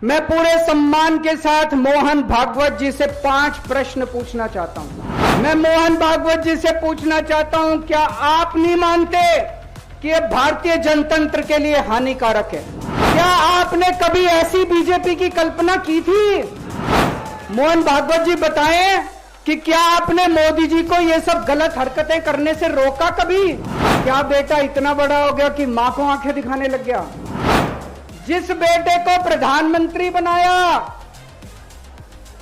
मैं पूरे सम्मान के साथ मोहन भागवत जी से 5 प्रश्न पूछना चाहता हूं। मैं मोहन भागवत जी से पूछना चाहता हूं, क्या आप नहीं मानते कि यह भारतीय जनतंत्र के लिए हानिकारक है? क्या आपने कभी ऐसी बीजेपी की कल्पना की थी? मोहन भागवत जी बताएं कि क्या आपने मोदी जी को ये सब गलत हरकतें करने से रोका कभी? क्या बेटा इतना बड़ा हो गया कि मां को आंखें दिखाने लग गया? जिस बेटे को प्रधानमंत्री बनाया,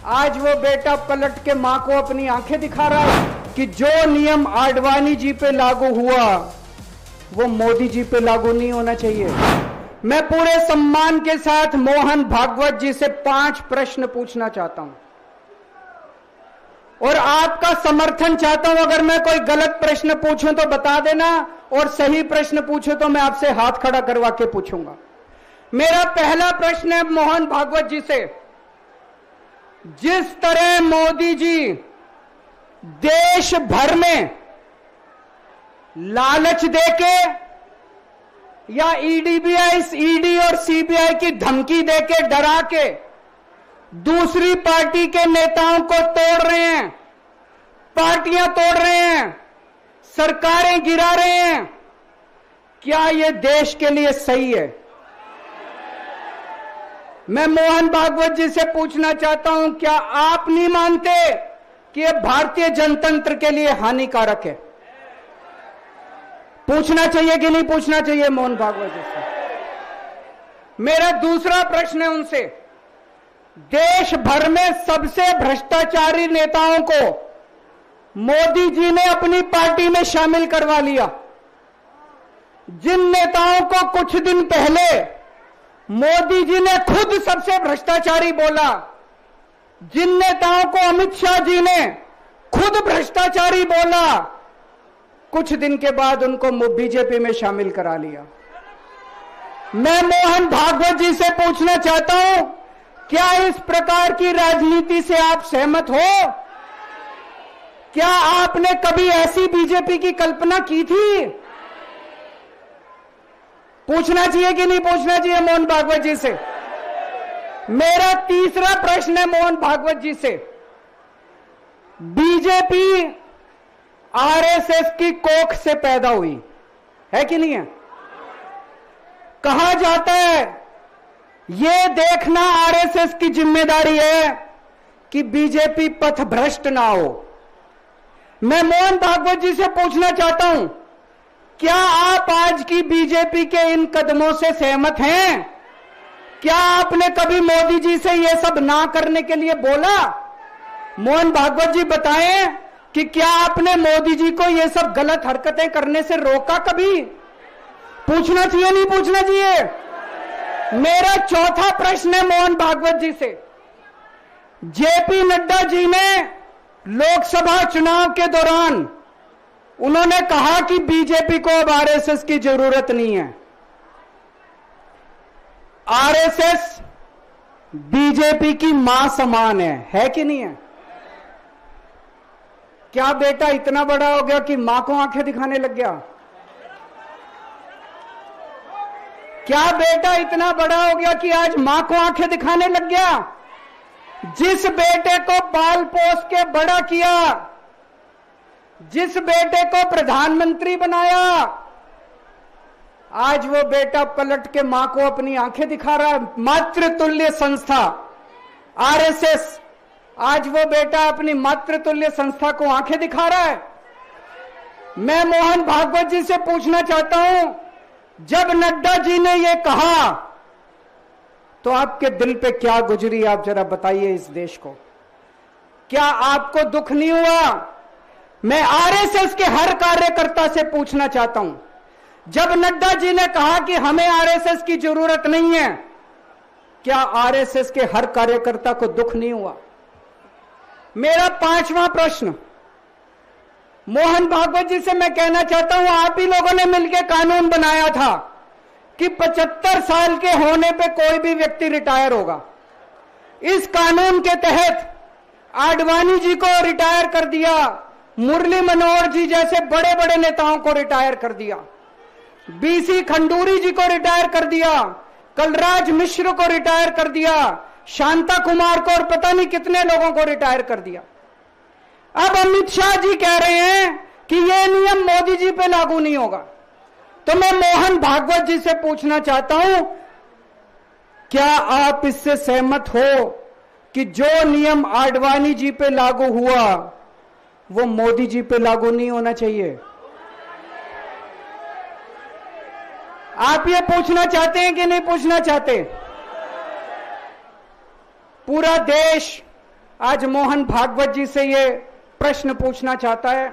आज वो बेटा पलट के मां को अपनी आंखें दिखा रहा है कि जो नियम आडवाणी जी पे लागू हुआ वो मोदी जी पे लागू नहीं होना चाहिए। मैं पूरे सम्मान के साथ मोहन भागवत जी से 5 प्रश्न पूछना चाहता हूं और आपका समर्थन चाहता हूं। अगर मैं कोई गलत प्रश्न पूछूं तो बता देना, और सही प्रश्न पूछूं तो मैं आपसे हाथ खड़ा करवा के पूछूंगा। मेरा पहला प्रश्न है मोहन भागवत जी से, जिस तरह मोदी जी देश भर में लालच देके या ईडी और सीबीआई की धमकी देके डरा के दूसरी पार्टी के नेताओं को तोड़ रहे हैं, पार्टियां तोड़ रहे हैं, सरकारें गिरा रहे हैं, क्या यह देश के लिए सही है? मैं मोहन भागवत जी से पूछना चाहता हूं, क्या आप नहीं मानते कि यह भारतीय जनतंत्र के लिए हानिकारक है? पूछना चाहिए कि नहीं पूछना चाहिए मोहन भागवत जी से? मेरा दूसरा प्रश्न है उनसे, देश भर में सबसे भ्रष्टाचारी नेताओं को मोदी जी ने अपनी पार्टी में शामिल करवा लिया। जिन नेताओं को कुछ दिन पहले मोदी जी ने खुद सबसे भ्रष्टाचारी बोला, जिन नेताओं को अमित शाह जी ने खुद भ्रष्टाचारी बोला, कुछ दिन के बाद उनको बीजेपी में शामिल करा लिया। मैं मोहन भागवत जी से पूछना चाहता हूं, क्या इस प्रकार की राजनीति से आप सहमत हो? क्या आपने कभी ऐसी बीजेपी की कल्पना की थी? पूछना चाहिए कि नहीं पूछना चाहिए मोहन भागवत जी से? मेरा तीसरा प्रश्न है मोहन भागवत जी से, बीजेपी आरएसएस की कोख से पैदा हुई है कि नहीं है? कहा जाता है यह देखना आरएसएस की जिम्मेदारी है कि बीजेपी पथभ्रष्ट ना हो। मैं मोहन भागवत जी से पूछना चाहता हूं, क्या आप आज की बीजेपी के इन कदमों से सहमत हैं? क्या आपने कभी मोदी जी से यह सब ना करने के लिए बोला? मोहन भागवत जी बताएं कि क्या आपने मोदी जी को यह सब गलत हरकतें करने से रोका कभी? पूछना चाहिए नहीं पूछना चाहिए? मेरा चौथा प्रश्न है मोहन भागवत जी से, जेपी नड्डा जी ने लोकसभा चुनाव के दौरान उन्होंने कहा कि बीजेपी को अब आरएसएस की जरूरत नहीं है। आरएसएस बीजेपी की मां समान है कि नहीं है? क्या बेटा इतना बड़ा हो गया कि मां को आंखें दिखाने लग गया? क्या बेटा इतना बड़ा हो गया कि आज मां को आंखें दिखाने लग गया? जिस बेटे को पाल पोस के बड़ा किया, जिस बेटे को प्रधानमंत्री बनाया, आज वो बेटा पलट के मां को अपनी आंखें दिखा रहा है। मातृतुल्य संस्था आरएसएस, आज वो बेटा अपनी मातृतुल्य संस्था को आंखें दिखा रहा है। मैं मोहन भागवत जी से पूछना चाहता हूं, जब नड्डा जी ने यह कहा तो आपके दिल पे क्या गुजरी, आप जरा बताइए इस देश को। क्या आपको दुख नहीं हुआ? मैं आरएसएस के हर कार्यकर्ता से पूछना चाहता हूं, जब नड्डा जी ने कहा कि हमें आरएसएस की जरूरत नहीं है, क्या आरएसएस के हर कार्यकर्ता को दुख नहीं हुआ? मेरा 5वां प्रश्न मोहन भागवत जी से मैं कहना चाहता हूं, आप ही लोगों ने मिलकर कानून बनाया था कि 75 साल के होने पे कोई भी व्यक्ति रिटायर होगा। इस कानून के तहत आडवाणी जी को रिटायर कर दिया, मुरली मनोहर जी जैसे बड़े बड़े नेताओं को रिटायर कर दिया, बीसी खंडूरी जी को रिटायर कर दिया, कलराज मिश्र को रिटायर कर दिया, शांता कुमार को और पता नहीं कितने लोगों को रिटायर कर दिया। अब अमित शाह जी कह रहे हैं कि यह नियम मोदी जी पे लागू नहीं होगा। तो मैं मोहन भागवत जी से पूछना चाहता हूं, क्या आप इससे सहमत हो कि जो नियम आडवाणी जी पे लागू हुआ वो मोदी जी पे लागू नहीं होना चाहिए? आप ये पूछना चाहते हैं कि नहीं पूछना चाहते? पूरा देश आज मोहन भागवत जी से ये प्रश्न पूछना चाहता है।